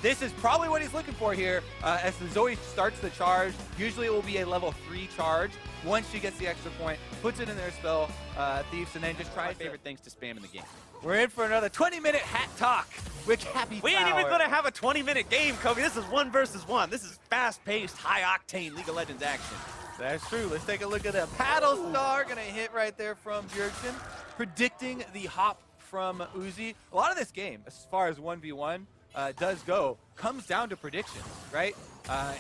This is probably what he's looking for here as the Zoe starts the charge. Usually it will be a level 3 charge. Once she gets the extra point, puts it in their spell, Thieves, and then just tries my favorite things to spam in the game. We're in for another 20-minute hat talk with Happy We ain't even going to have a 20-minute game, Kobe. This is 1 versus 1. This is fast-paced, high-octane League of Legends action. That's true. Let's take a look at the paddle star. Gonna hit right there from Bjergsen. Predicting the hop from Uzi. A lot of this game, as far as 1v1 does go, comes down to predictions, right?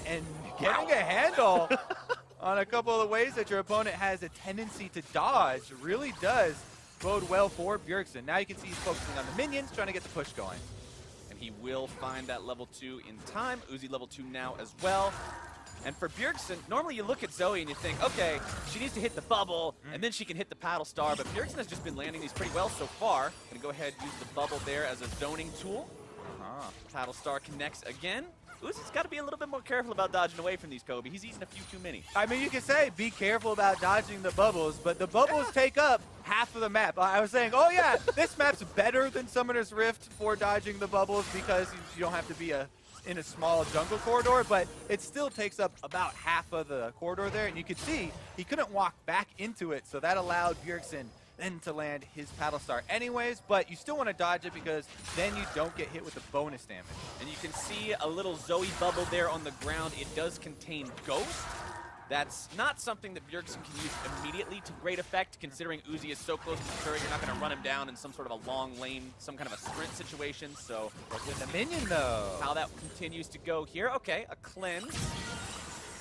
And getting a handle on a couple of the ways that your opponent has a tendency to dodge really does bode well for Bjergsen. Now you can see he's focusing on the minions, trying to get the push going. And he will find that level 2 in time. Uzi level 2 now as well. And for Bjergsen, normally you look at Zoe and you think, okay, she needs to hit the bubble, and then she can hit the paddle star, but Bjergsen has just been landing these pretty well so far. Gonna go ahead and use the bubble there as a zoning tool. Paddle star connects again. Uzi's got to be a little bit more careful about dodging away from these, Kobe. He's eating a few too many. I mean, you can say be careful about dodging the bubbles, but the bubbles take up half of the map. I was saying, oh yeah, this map's better than Summoner's Rift for dodging the bubbles because you don't have to be in a small jungle corridor, but it still takes up about half of the corridor there, and you could see he couldn't walk back into it, so that allowed Bjergsen then to land his paddle star anyways, but you still want to dodge it because then you don't get hit with the bonus damage. And you can see a little Zoe bubble there on the ground. It does contain Ghost. That's not something that Bjergsen can use immediately to great effect, considering Uzi is so close to the turret. You're not going to run him down in some sort of a long lane, some kind of a sprint situation. So with the minion, though, how that continues to go here. Okay, a cleanse.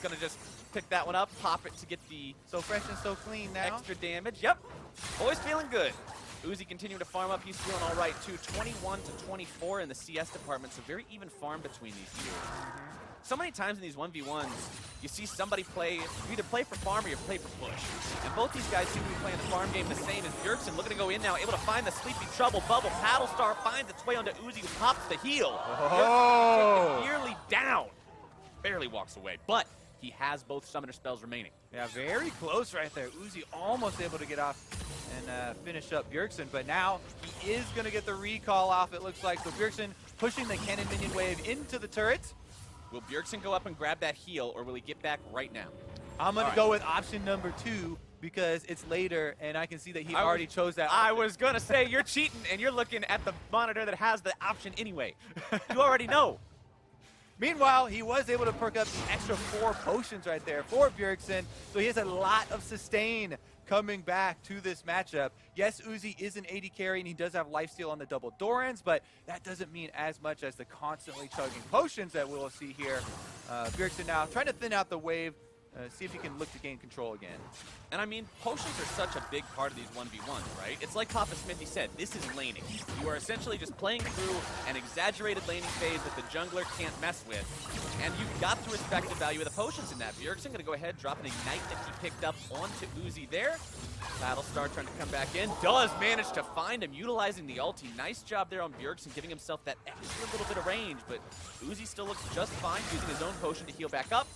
Going to just pick that one up, pop it to get the so fresh and so clean now. Extra damage. Yep, always feeling good. Uzi continuing to farm up. He's feeling all right too. 21 to 24 in the CS department, so very even farm between these two. So many times in these 1v1s, you see somebody play, you either play for farm or you play for push. And both these guys seem to be playing the farm game the same as Bjergsen, looking to go in now, able to find the Sleepy Trouble bubble. Paddle Star finds its way onto Uzi, who pops the heal. Oh! Nearly down. Barely walks away, but he has both summoner spells remaining. Yeah, very close right there. Uzi almost able to get off and finish up Bjergsen, but now he is going to get the recall off, it looks like. So Bjergsen pushing the cannon minion wave into the turret. Will Bjergsen go up and grab that heal, or will he get back right now? I'm going to go with option number 2 because it's later, and I can see that he already chose that option. I was going to say, you're cheating, and you're looking at the monitor that has the option anyway. You already know. Meanwhile, he was able to perk up the extra 4 potions right there for Bjergsen, so he has a lot of sustain coming back to this matchup. Yes, Uzi is an AD carry, and he does have lifesteal on the double Dorans, but that doesn't mean as much as the constantly chugging potions that we'll see here. Bjergsen now trying to thin out the wave, see if he can look to gain control again. And I mean, potions are such a big part of these 1v1s, right? It's like Papa Smithy said, this is laning. You are essentially just playing through an exaggerated laning phase that the jungler can't mess with. And you've got to respect the value of the potions in that. Bjergsen gonna go ahead, drop an Ignite that he picked up onto Uzi there. Battlestar trying to come back in. Does manage to find him, utilizing the ulti. Nice job there on Bjergsen, giving himself that extra little bit of range, but Uzi still looks just fine, using his own potion to heal back up.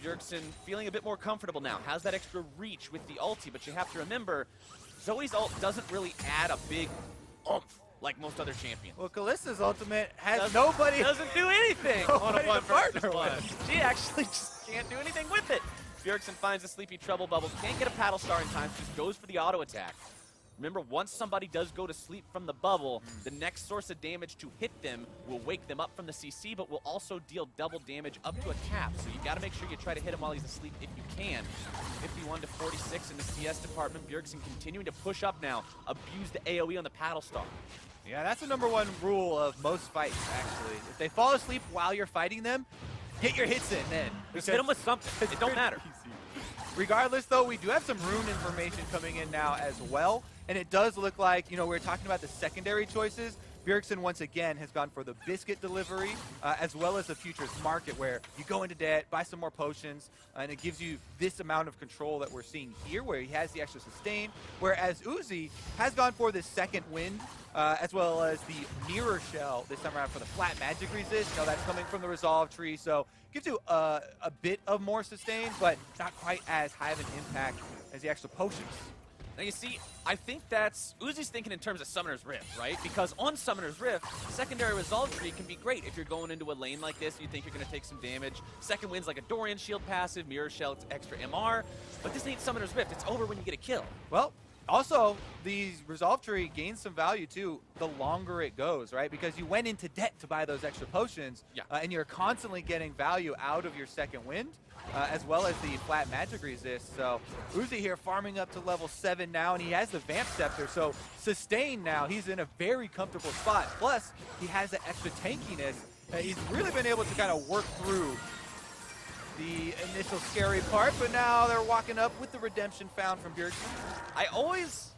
Bjergsen feeling a bit more comfortable now, has that extra reach with the ulti, but you have to remember, Zoe's ult doesn't really add a big oomph like most other champions. Well, Kalista's ultimate has nobody... Doesn't do anything on a 1 versus 1. With. She actually just can't do anything with it. Bjergsen finds a Sleepy Trouble bubble, can't get a paddle star in time, just goes for the auto attack. Remember, once somebody does go to sleep from the bubble, the next source of damage to hit them will wake them up from the CC, but will also deal double damage up to a cap. So you got to make sure you try to hit him while he's asleep if you can. 51 to 46 in the CS department. Bjergsen continuing to push up now. Abuse the AoE on the paddle star. Yeah, that's the #1 rule of most fights, actually. If they fall asleep while you're fighting them, get your hits in then. Just hit them with something. It don't matter. Easy. Regardless, though, we do have some rune information coming in now as well. And it does look like, you know, we're talking about the secondary choices. Bjergsen, once again, has gone for the biscuit delivery, as well as the futures market, where you go into debt, buy some more potions, and it gives you this amount of control that we're seeing here, where he has the extra sustain. Whereas Uzi has gone for the second wind, as well as the mirror shell this time around for the flat magic resist. You know, that's coming from the resolve tree, so gives you a bit of more sustain, but not quite as high of an impact as the extra potions. Now you see, I think that's, Uzi's thinking in terms of Summoner's Rift, right? Because on Summoner's Rift, secondary Resolve Tree can be great if you're going into a lane like this, you think you're going to take some damage. Second wind's like a Dorian Shield passive, Mirror Shell, it's extra MR. But this ain't Summoner's Rift, it's over when you get a kill. Well, also, the Resolve Tree gains some value too the longer it goes, right? Because you went into debt to buy those extra potions, and you're constantly getting value out of your second wind, as well as the flat magic resist. So Uzi here farming up to level 7 now, and he has the Vamp Scepter, so sustain now. He's in a very comfortable spot. Plus, he has the extra tankiness. He's really been able to kind of work through the initial scary part, but now they're walking up with the redemption found from Bjergsen. I always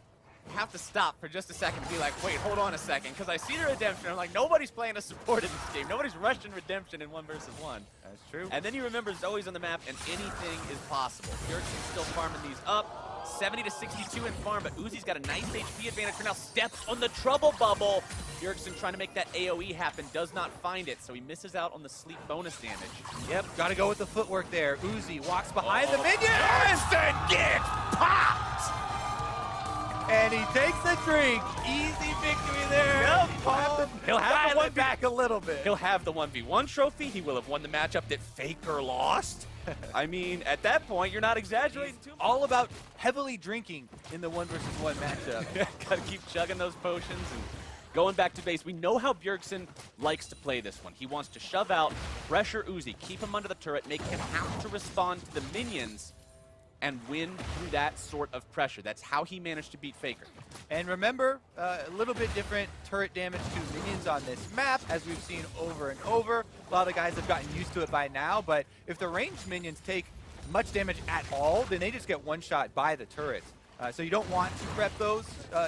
have to stop for just a second and be like, wait, hold on a second, because I see the redemption. I'm like, nobody's playing a support in this game. Nobody's rushing redemption in 1 versus 1. That's true. And then you remember Zoe's on the map, and anything is possible. Bjergsen's still farming these up. 70 to 62 in farm, but Uzi's got a nice HP advantage for now. Steps on the trouble bubble. Bjergsen trying to make that AoE happen, does not find it, so he misses out on the sleep bonus damage. Yep, gotta go with the footwork there. Uzi walks behind the minion. Instant get popped! And he takes the drink. Easy victory there. Yep. He'll have the 1v back a little bit. He'll have the 1v1 trophy. He will have won the matchup that Faker lost. I mean, at that point, you're not exaggerating too much. All about heavily drinking in the 1 versus 1 matchup. Gotta keep chugging those potions and going back to base. We know how Bjergsen likes to play this one. He wants to shove out, pressure Uzi, keep him under the turret, make him have to respond to the minions, and win through that sort of pressure. That's how he managed to beat Faker. And remember, a little bit different turret damage to minions on this map, as we've seen over and over. A lot of guys have gotten used to it by now, but if the ranged minions take much damage at all, then they just get one-shot by the turrets. So you don't want to prep those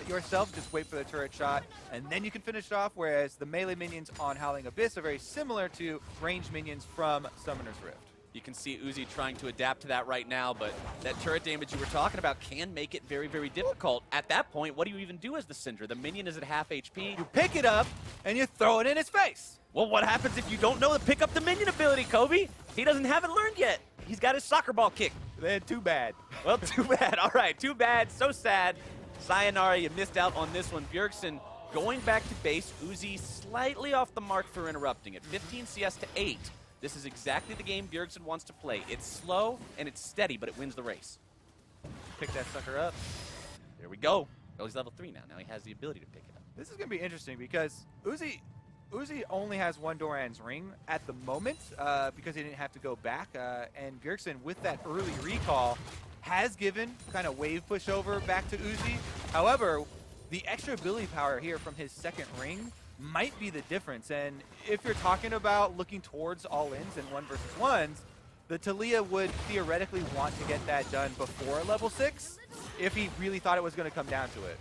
yourself, just wait for the turret shot, and then you can finish it off, whereas the melee minions on Howling Abyss are very similar to ranged minions from Summoner's Rift. You can see Uzi trying to adapt to that right now, but that turret damage you were talking about can make it very, very difficult. At that point, what do you even do as the Syndra? The minion is at half HP. You pick it up, and you throw it in his face. Well, what happens if you don't know to pick up the minion ability, Kobe? He doesn't have it learned yet. He's got his soccer ball kick. Then too bad. Well, too bad. All right, too bad. So sad. Sayonara, you missed out on this one. Bjergsen going back to base. Uzi slightly off the mark for interrupting it. 15 CS to 8. This is exactly the game Bjergsen wants to play. It's slow and it's steady, but it wins the race. Pick that sucker up. There we go. Oh, he's level 3 now. Now he has the ability to pick it up. This is going to be interesting because Uzi only has 1 Doran's ring at the moment because he didn't have to go back. And Bjergsen, with that early recall, has given kind of wave pushover back to Uzi. However, the extra ability power here from his second ring might be the difference. And if you're talking about looking towards all-ins and 1 versus 1s, the Taliyah would theoretically want to get that done before level 6 if he really thought it was going to come down to it.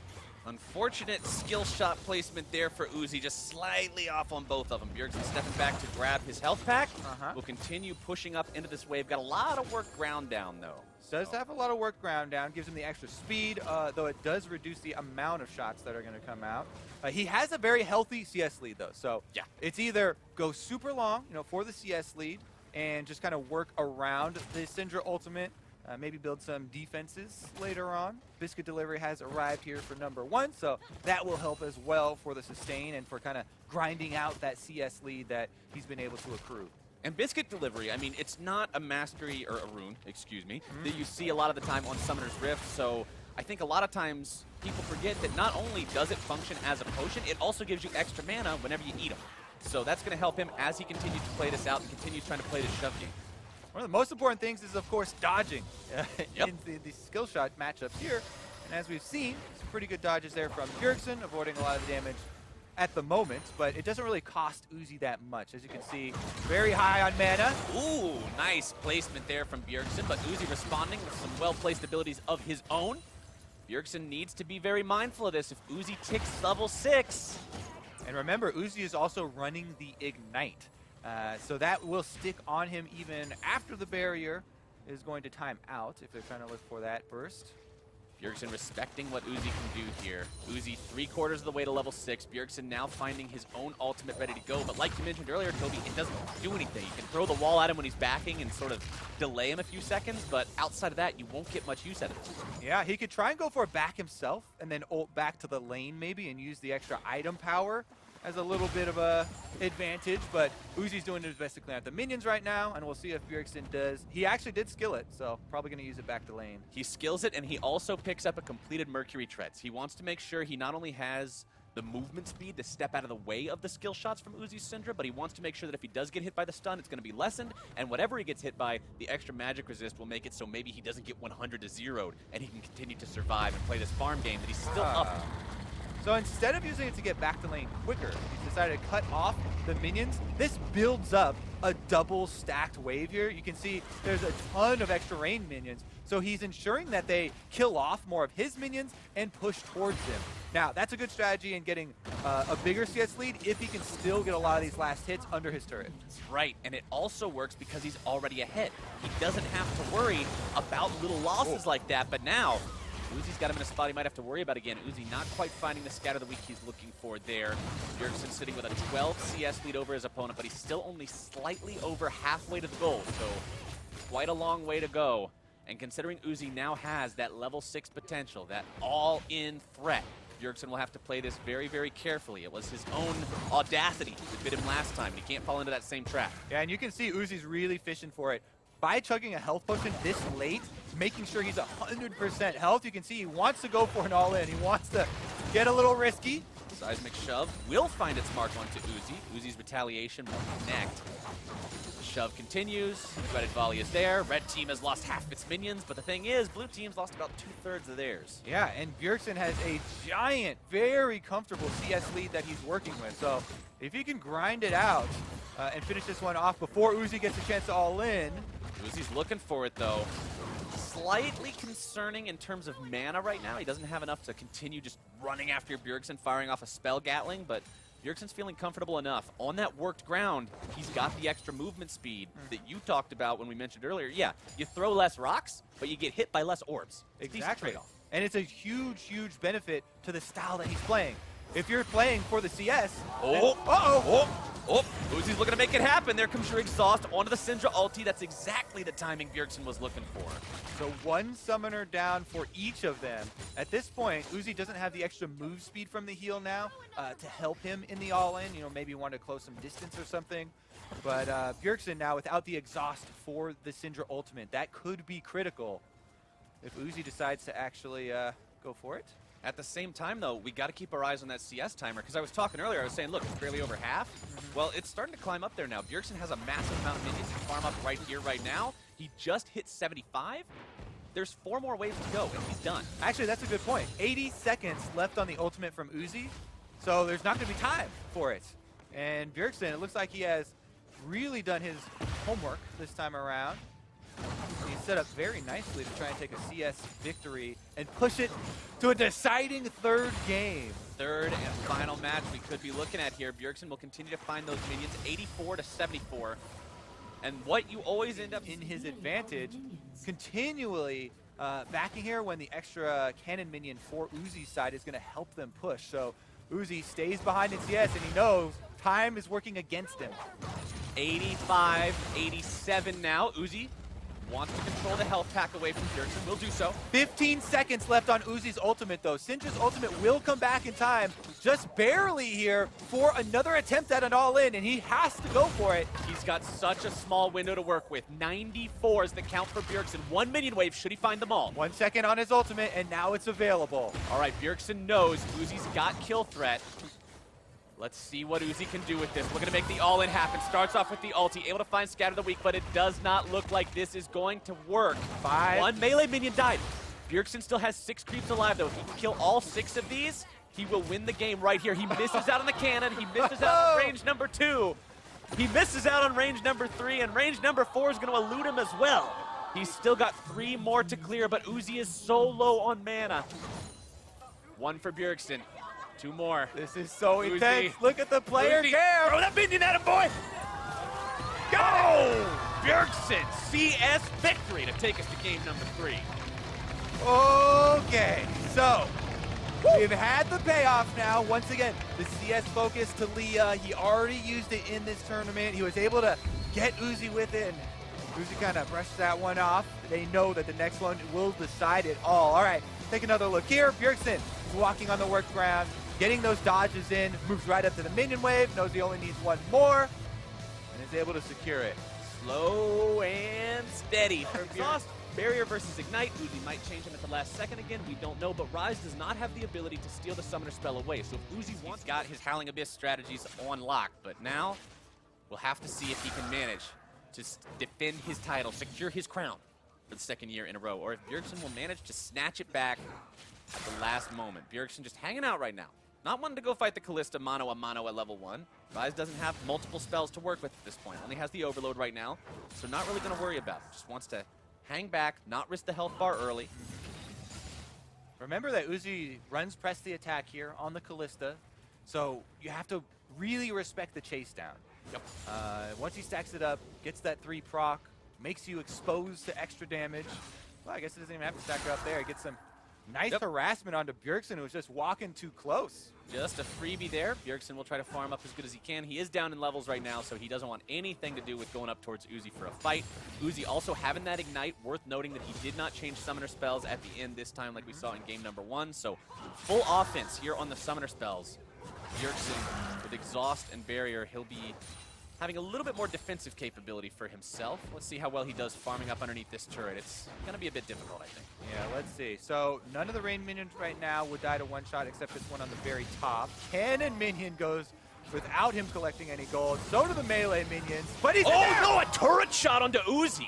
Unfortunate skill shot placement there for Uzi, just slightly off on both of them. Bjergsen stepping back to grab his health pack. Will continue pushing up into this wave. Got a lot of work ground down, though. Does have a lot of work ground down, gives him the extra speed, though it does reduce the amount of shots that are going to come out. He has a very healthy CS lead, though, so yeah, it's either go super long, for the CS lead and just kind of work around the Syndra ultimate, maybe build some defenses later on. Biscuit Delivery has arrived here for number 1, so that will help as well for the sustain and for kind of grinding out that CS lead that he's been able to accrue. And Biscuit Delivery, I mean, it's not a mastery, or a rune, excuse me, that you see a lot of the time on Summoner's Rift, so I think a lot of times people forget that not only does it function as a potion, it also gives you extra mana whenever you eat them. So that's going to help him as he continues to play this out and continues trying to play this shove game. One of the most important things is, of course, dodging in the skill shot matchups here. And as we've seen, some pretty good dodges there from Bjergsen, avoiding a lot of damage at the moment, but it doesn't really cost Uzi that much. As you can see, very high on mana. Ooh, nice placement there from Bjergsen, but Uzi responding with some well-placed abilities of his own. Bjergsen needs to be very mindful of this. If Uzi ticks level 6. And remember, Uzi is also running the Ignite. So that will stick on him even after the barrier is going to time out if they're trying to look for that burst. Bjergsen respecting what Uzi can do here. Uzi 3/4 of the way to level 6. Bjergsen now finding his own ultimate ready to go. But like you mentioned earlier, Toby, it doesn't do anything. You can throw the wall at him when he's backing and sort of delay him a few seconds, but outside of that, you won't get much use out of it. Yeah, he could try and go for a back himself and then ult back to the lane maybe and use the extra item power as a little bit of a advantage, but Uzi's doing his best to clear out the minions right now, and we'll see if Bjergsen does. He actually did skill it, so probably going to use it back to lane. He skills it, and he also picks up a completed Mercury Treads. He wants to make sure he not only has the movement speed to step out of the way of the skill shots from Uzi's Syndra, but he wants to make sure that if he does get hit by the stun, it's going to be lessened, and whatever he gets hit by, the extra magic resist will make it so maybe he doesn't get 100 to 0'd, and he can continue to survive and play this farm game that he's still up. So instead of using it to get back to lane quicker, he's decided to cut off the minions. This builds up a double stacked wave here. You can see there's a ton of extra range minions. So he's ensuring that they kill off more of his minions and push towards him. Now, that's a good strategy in getting a bigger CS lead if he can still get a lot of these last hits under his turret. Right, and it also works because he's already ahead. He doesn't have to worry about little losses like that, but now Uzi's got him in a spot he might have to worry about again. Uzi not quite finding the scatter the week he's looking for there. Bjergsen sitting with a 12 CS lead over his opponent, but he's still only slightly over halfway to the goal, so quite a long way to go. And considering Uzi now has that level 6 potential, that all-in threat, Bjergsen will have to play this very, very carefully. It was his own audacity that bit him last time. He can't fall into that same trap. Yeah, and you can see Uzi's really fishing for it. By chugging a health potion this late, making sure he's 100% health, you can see he wants to go for an all-in. He wants to get a little risky. Seismic shove will find its mark onto Uzi. Uzi's retaliation will connect. The shove continues. Threaded volley is there. Red team has lost half its minions, but the thing is, blue team's lost about 2/3 of theirs. Yeah, and Bjergsen has a giant, very comfortable CS lead that he's working with. So if he can grind it out and finish this one off before Uzi gets a chance to all in. Uzi's looking for it, though. Slightly concerning in terms of mana right now. He doesn't have enough to continue just running after Bjergsen, firing off a spell Gatling, but Bjergsen's feeling comfortable enough. On that worked ground, he's got the extra movement speed that you talked about when we mentioned earlier. Yeah, you throw less rocks, but you get hit by less orbs. It's Exactly. a trade-off. And it's a huge, huge benefit to the style that he's playing. If you're playing for the CS... Uzi's looking to make it happen. There comes your exhaust onto the Syndra ulti. That's exactly the timing Bjergsen was looking for. So one summoner down for each of them. At this point, Uzi doesn't have the extra move speed from the heal now to help him in the all-in. You know, maybe want to close some distance or something. But Bjergsen now without the exhaust for the Syndra ultimate. That could be critical if Uzi decides to actually go for it. At the same time, though, we got to keep our eyes on that CS timer, because I was talking earlier, I was saying, look, it's barely over half. Well, it's starting to climb up there now. Bjergsen has a massive amount of minions to farm up right here, right now. He just hit 75. There's 4 more waves to go, and he's done. Actually, that's a good point. 80 seconds left on the ultimate from Uzi, so there's not going to be time for it. And Bjergsen, it looks like he has really done his homework this time around. He's set up very nicely to try and take a CS victory and push it to a deciding 3rd game. 3rd and final match we could be looking at here. Bjergsen will continue to find those minions, 84 to 74. And what you always end up in his advantage, continually backing here when the extra cannon minion for Uzi's side is going to help them push. So Uzi stays behind in CS, and he knows time is working against him. 85, 87 now. Uzi wants to control the health pack away from Bjergsen. Will do so. 15 seconds left on Uzi's ultimate, though. Syndra's ultimate will come back in time, just barely here, for another attempt at an all-in, and he has to go for it. He's got such a small window to work with. 94 is the count for Bjergsen. 1 minion wave should he find them all. 1 second on his ultimate, and now it's available. All right, Bjergsen knows Uzi's got kill threat. Let's see what Uzi can do with this. We're going to make the all-in happen. Starts off with the ulti, able to find Scatter the Weak, but it does not look like this is going to work. 1 melee minion died. Bjergsen still has 6 creeps alive, though. If he can kill all 6 of these, he will win the game right here. He misses out on the cannon. He misses out on range number 2. He misses out on range number 3, and range number 4 is going to elude him as well. He's still got 3 more to clear, but Uzi is so low on mana. 1 for Bjergsen. 2 more. This is so Uzi. intense. Look at the player care. Throw that minion at him, boy! Go! Bjergsen, CS victory to take us to game number 3. Okay, so we've had the payoff now. Once again, the CS focus to Leah. He already used it in this tournament. He was able to get Uzi with it, and Uzi kind of brushed that one off. They know that the next one will decide it all. All right, take another look here. Bjergsen is walking on the work ground, getting those dodges in, moves right up to the minion wave, knows he only needs one more, and is able to secure it. Slow and steady for Exhaust. Barrier versus Ignite. Uzi might change him at the last second again. We don't know, but Ryze does not have the ability to steal the Summoner spell away. So if Uzi wants, got his Howling Abyss strategies on lock, but now we'll have to see if he can manage to defend his title, secure his crown for the second year in a row, or if Bjergsen will manage to snatch it back at the last moment. Bjergsen just hanging out right now. Not wanting to go fight the Kalista mano a mano at level 1. Ryze doesn't have multiple spells to work with at this point. Only has the Overload right now, so not really going to worry about it. Just wants to hang back, not risk the health bar early. Remember that Uzi runs press the attack here on the Kalista, so you have to really respect the chase down. Yep. Once he stacks it up, gets that 3 proc, makes you exposed to extra damage. Well, I guess it doesn't even have to stack it up there. It gets some nice harassment onto Bjergsen, who was just walking too close. Just a freebie there. Bjergsen will try to farm up as good as he can. He is down in levels right now, so he doesn't want anything to do with going up towards Uzi for a fight. Uzi also having that Ignite. Worth noting that he did not change Summoner spells at the end this time like we saw in game number 1. So full offense here on the Summoner spells. Bjergsen with Exhaust and Barrier, he'll be having a little bit more defensive capability for himself. Let's see how well he does farming up underneath this turret. It's going to be a bit difficult, I think. Yeah, let's see. So none of the rain minions right now would die to one shot except this one on the very top. Cannon minion goes without him collecting any gold. So do the melee minions. But he's in there! No, a turret shot onto Uzi.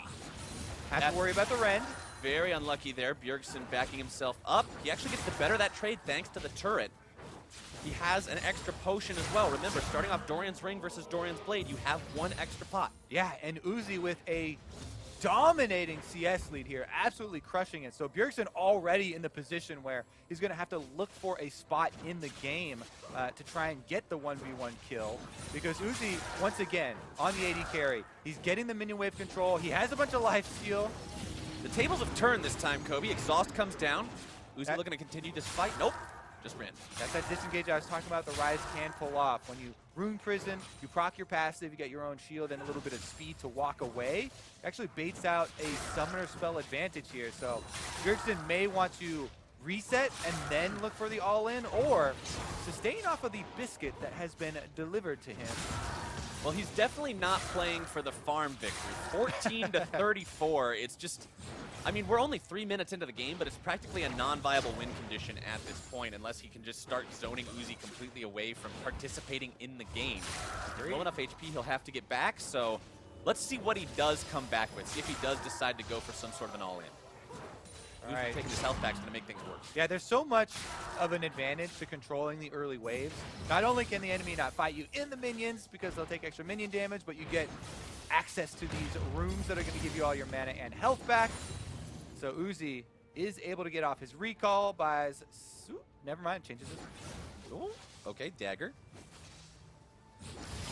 Have to worry about the rend. Very unlucky there. Bjergsen backing himself up. He actually gets the better of that trade thanks to the turret. He has an extra potion as well. Remember, starting off Dorian's Ring versus Dorian's Blade, you have one extra pot. Yeah, and Uzi with a dominating CS lead here, absolutely crushing it. So Bjergsen already in the position where he's going to have to look for a spot in the game to try and get the 1v1 kill. Because Uzi, once again, on the AD carry, he's getting the minion wave control. He has a bunch of lifesteal. The tables have turned this time, Kobe. Exhaust comes down. Uzi looking to continue this fight. Nope. Just ran. That's that disengage I was talking about. The Ryze can pull off. When you rune prison, you proc your passive, you get your own shield and a little bit of speed to walk away. It actually baits out a summoner spell advantage here. So Bjergsen may want to reset and then look for the all-in, or sustain off of the biscuit that has been delivered to him. Well, he's definitely not playing for the farm victory. 14 to 34. It's just, I mean, we're only 3 minutes into the game, but it's practically a non-viable win condition at this point, unless he can just start zoning Uzi completely away from participating in the game. Low enough HP, he'll have to get back, so let's see what he does come back with. See if he does decide to go for some sort of an all-in. Uzi taking his health back is going to make things worse. Yeah, there's so much of an advantage to controlling the early waves. Not only can the enemy not fight you in the minions because they'll take extra minion damage, but you get access to these runes that are going to give you all your mana and health back. So Uzi is able to get off his recall, buys... Never mind, changes his... Ooh, okay, dagger.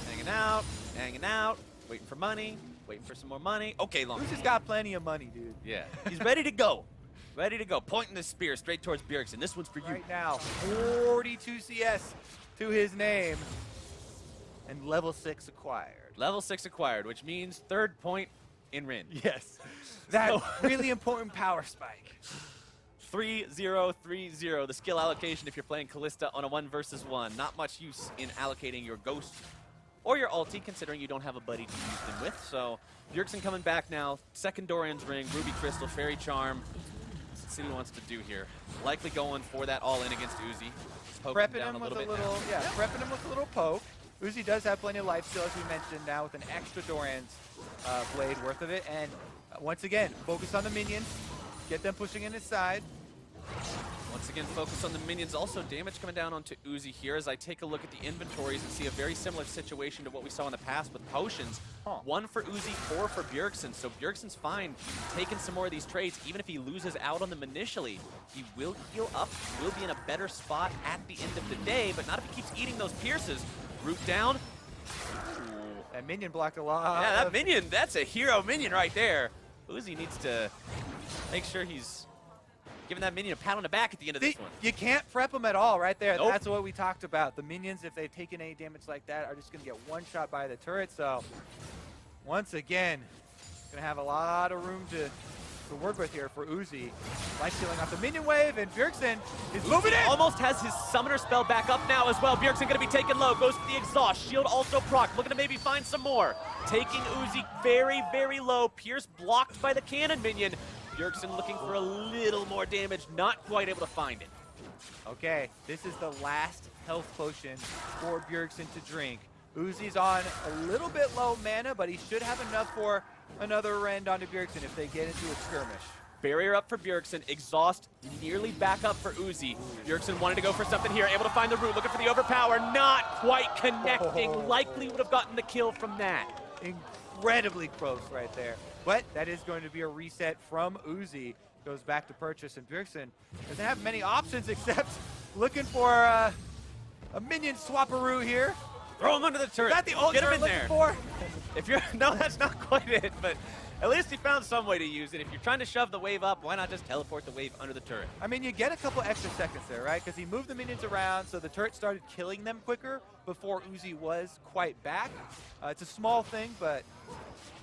Hanging out, waiting for money, waiting for some more money. Okay, long. Uzi's got plenty of money, dude. Yeah, he's ready to go. Ready to go. Pointing the spear straight towards Bjergsen. This one's for you. Right now, 42 CS to his name. And level 6 acquired. Level 6 acquired, which means 3rd point in Rin. Yes. That really important power spike. 3-0-3-0, the skill allocation if you're playing Kalista on a 1 versus 1. Not much use in allocating your Ghost or your ulti, considering you don't have a buddy to use them with. So Bjergsen coming back now. 2nd Dorian's Ring, Ruby Crystal, Fairy Charm. What's City wants to do here? Likely going for that all-in against Uzi. Prepping him with a little, prepping him with a little poke. Uzi does have plenty of life steal, as we mentioned, now with an extra Dorian's blade worth of it. And once again, focus on the minions. Get them pushing in his side. Once again, focus on the minions. Also, damage coming down onto Uzi here as I take a look at the inventories and see a very similar situation to what we saw in the past with potions. 1 for Uzi, 4 for Bjergsen. So Bjergsen's fine taking some more of these trades. Even if he loses out on them initially, he will heal up. He will be in a better spot at the end of the day, but not if he keeps eating those pierces. Root down. Ooh. That minion blocked a lot. Yeah, that minion, that's a hero minion right there. Uzi needs to make sure he's giving that minion a pat on the back at the end of this one. You can't prep them at all right there. Nope. That's what we talked about. The minions, if they've taken any damage like that, are just going to get one shot by the turret. So once again, going to have a lot of room to work with here for Uzi. Life stealing off the minion wave, and Bjergsen is moving in. Almost has his summoner spell back up now as well. Bjergsen going to be taken low, goes for the exhaust. Shield also proc, looking to maybe find some more. Taking Uzi very, very low. Pierce blocked by the cannon minion. Bjergsen looking for a little more damage, not quite able to find it. Okay, this is the last health potion for Bjergsen to drink. Uzi's on a little bit low mana, but he should have enough for another rend onto Bjergsen if they get into a skirmish. Barrier up for Bjergsen, exhaust nearly back up for Uzi. Bjergsen wanted to go for something here, able to find the root, looking for the overpower, not quite connecting. Likely would have gotten the kill from that. Incredibly close right there. But that is going to be a reset from Uzi. Goes back to purchase, and Bjergsen doesn't have many options except looking for a minion swapperoo here. Throw him under the turret. Is that the ult Get him you're in looking there. for? If you're no, that's not quite it, but at least he found some way to use it. If you're trying to shove the wave up, why not just teleport the wave under the turret? I mean, you get a couple extra seconds there, right? Because he moved the minions around, so the turret started killing them quicker before Uzi was quite back. It's a small thing, but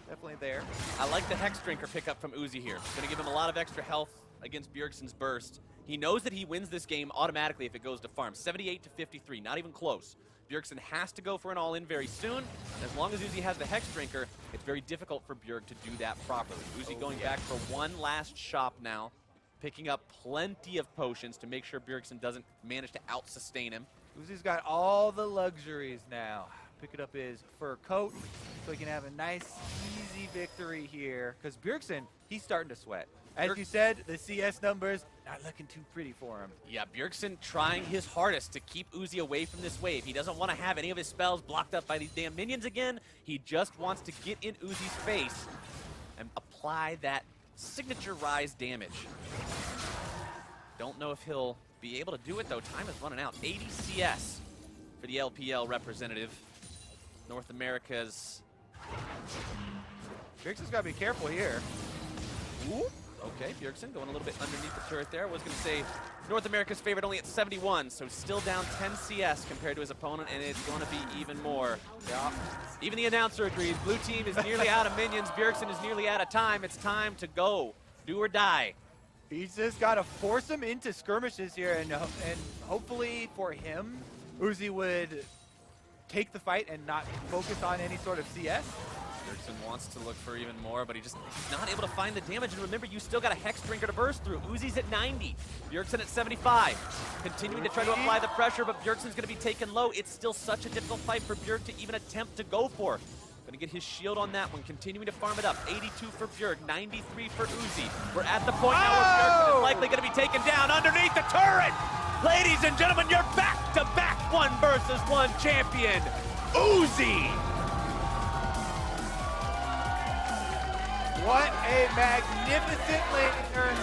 definitely there. I like the Hex Drinker pickup from Uzi here. Going to give him a lot of extra health against Bjergsen's burst. He knows that he wins this game automatically if it goes to farm. 78 to 53, not even close. Bjergsen has to go for an all-in very soon. As long as Uzi has the Hex Drinker, it's very difficult for Bjerg to do that properly. Uzi going back for one last shop now, picking up plenty of potions to make sure Bjergsen doesn't manage to out-sustain him. Uzi's got all the luxuries now. Picking up his fur coat so he can have a nice, easy victory here. Because Bjergsen, he's starting to sweat. As you said, the CS numbers not looking too pretty for him. Yeah, Bjergsen trying his hardest to keep Uzi away from this wave. He doesn't want to have any of his spells blocked up by these damn minions again. He just wants to get in Uzi's face and apply that signature rise damage. Don't know if he'll be able to do it though. Time is running out. 80 CS for the LPL representative. North America's. Bjergsen's got to be careful here. Ooh. Okay, Bjergsen going a little bit underneath the turret there. I was going to say North America's favorite only at 71, so still down 10 CS compared to his opponent, and it's going to be even more. Yeah. Even the announcer agrees. Blue team is nearly out of minions. Bjergsen is nearly out of time. It's time to go. Do or die. He's just got to force him into skirmishes here, and hopefully for him, Uzi would take the fight and not focus on any sort of CS. Bjergsen wants to look for even more, but he's not able to find the damage. And remember, you still got a Hex Drinker to burst through. Uzi's at 90. Bjergsen at 75. Continuing to try to apply the pressure, but Bjergsen's going to be taken low. It's still such a difficult fight for Bjerg to even attempt to go for. Going to get his shield on that one. Continuing to farm it up. 82 for Bjerg, 93 for Uzi. We're at the point now where Bjergsen is likely going to be taken down underneath the turret. Ladies and gentlemen, you're back-to-back 1 versus 1 champion, Uzi. What a magnificent laner.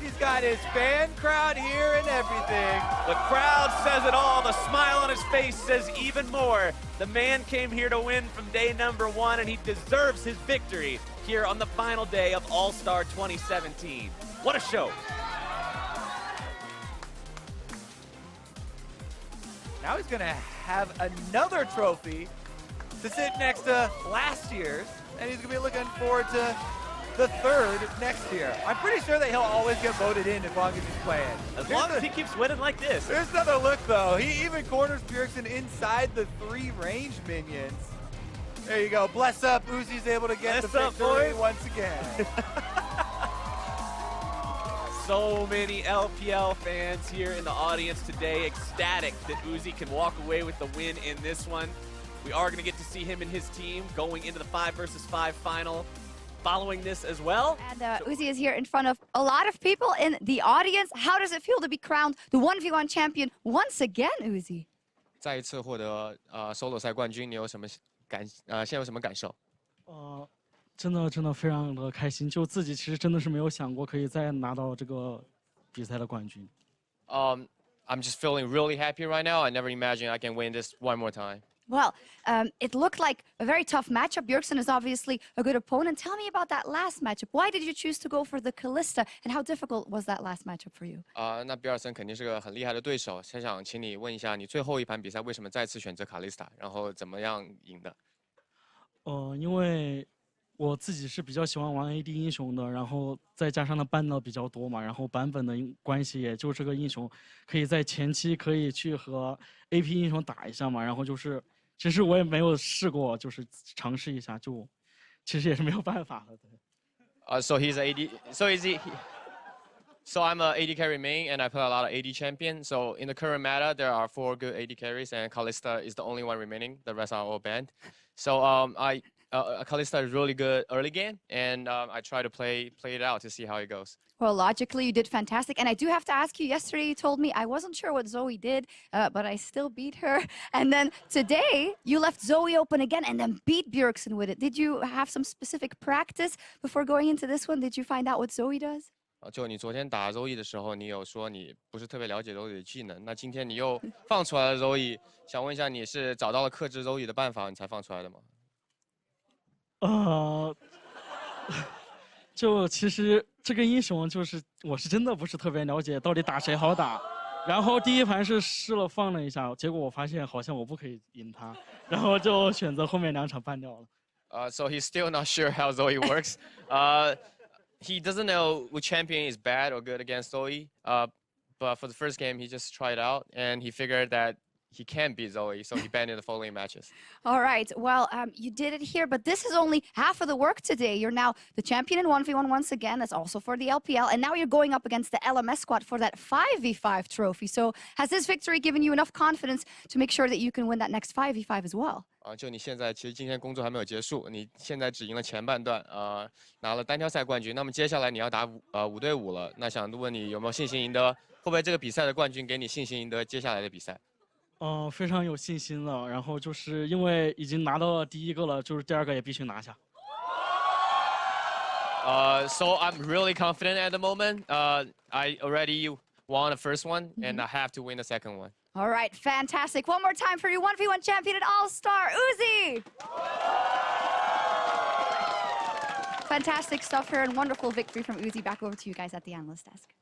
He's got his fan crowd here and everything. The crowd says it all. The smile on his face says even more. The man came here to win from day number 1, and he deserves his victory here on the final day of All-Star 2017. What a show. Now he's going to have another trophy to sit next to last year's, and he's going to be looking forward to the 3rd next year. I'm pretty sure that he'll always get voted in as long as he's playing. As long as he keeps winning like this. There's another look, though. He even corners Bjergsen inside the 3 range minions. There you go. Bless up. Uzi's able to get the victory once again. So many LPL fans here in the audience today, ecstatic that Uzi can walk away with the win in this one. We are going to get to see him and his team going into the 5 versus 5 final following this as well. And Uzi is here in front of a lot of people in the audience. How does it feel to be crowned the 1v1 champion once again, Uzi? 再一次获得solo 赛冠军，你有什么现在有什么感受？真的非常的开心，就自己其实真的是没有想过可以再拿到这个比赛的冠军。I'm just feeling really happy right now. I never imagined I can win this one more time. Well, it looked like a very tough matchup. Bjergsen is obviously a good opponent. Tell me about that last matchup. Why did you choose to go for the Kalista, and how difficult was that last matchup for you? 那比尔森肯定是个很厉害的对手，想请你问一下，你最后一盘比赛为什么再次选择卡丽斯塔，然后怎么样赢的？因为我自己是比较喜欢玩 AD 英雄的，然后再加上呢ban的比较多嘛，然后版本的关系，也就这个英雄可以在前期可以去和 AP 英雄打一下嘛，然后就是其实我也没有试过，就是尝试一下，就其实也是没有办法的。对。So he's AD. So is he? So I'm a AD carry main, and I play a lot of AD champion. So in the current meta, there are 4 good AD carries, and Kalista is the only one remaining. The rest are all banned. So Kalista is really good early game, and I try to play it out to see how it goes. Well, logically, you did fantastic. And I do have to ask you, yesterday you told me I wasn't sure what Zoe did, but I still beat her. And then today, you left Zoe open again and then beat Bjergsen with it. Did you have some specific practice before going into this one? Did you find out what Zoe does? 就你昨天打 Zoe 的时候，你有说你不是特别了解 Zoe 的技能，那今天你又放出来了 Zoe， 想问一下你是找到了克制 Zoe 的办法，你才放出来的吗？就其实这个英雄就是我是真的不是特别了解到底打谁好打，然后第一盘是试了放了一下，结果我发现好像我不可以赢他，然后就选择后面2场ban掉了。So he's still not sure how Zoe works. He doesn't know which champion is bad or good against Zoe. But for the first game, he just tried out and he figured that he can't beat Zoe, so he banned in the following matches. All right. Well, you did it here, but this is only half of the work today. You're now the champion in 1v1 once again. That's also for the LPL. And now you're going up against the LMS squad for that 5v5 trophy. So has this victory given you enough confidence to make sure that you can win that next 5v5 as well? 就你现在其实今天工作还没有结束，你现在只赢了前半段，拿了单挑赛冠军。那么接下来你要打5对5了，那想问你有没有信心赢得？会不会这个比赛的冠军给你信心赢得接下来的比赛？非常有信心了。然后就是因为已经拿到了第1个了，就是第2个也必须拿下。So I'm really confident at the moment. I already won the first one, and I have to win the second one. All right, fantastic. One more time for your 1v1 champion and all-star, Uzi! Fantastic stuff here and wonderful victory from Uzi. Back over to you guys at the analyst desk.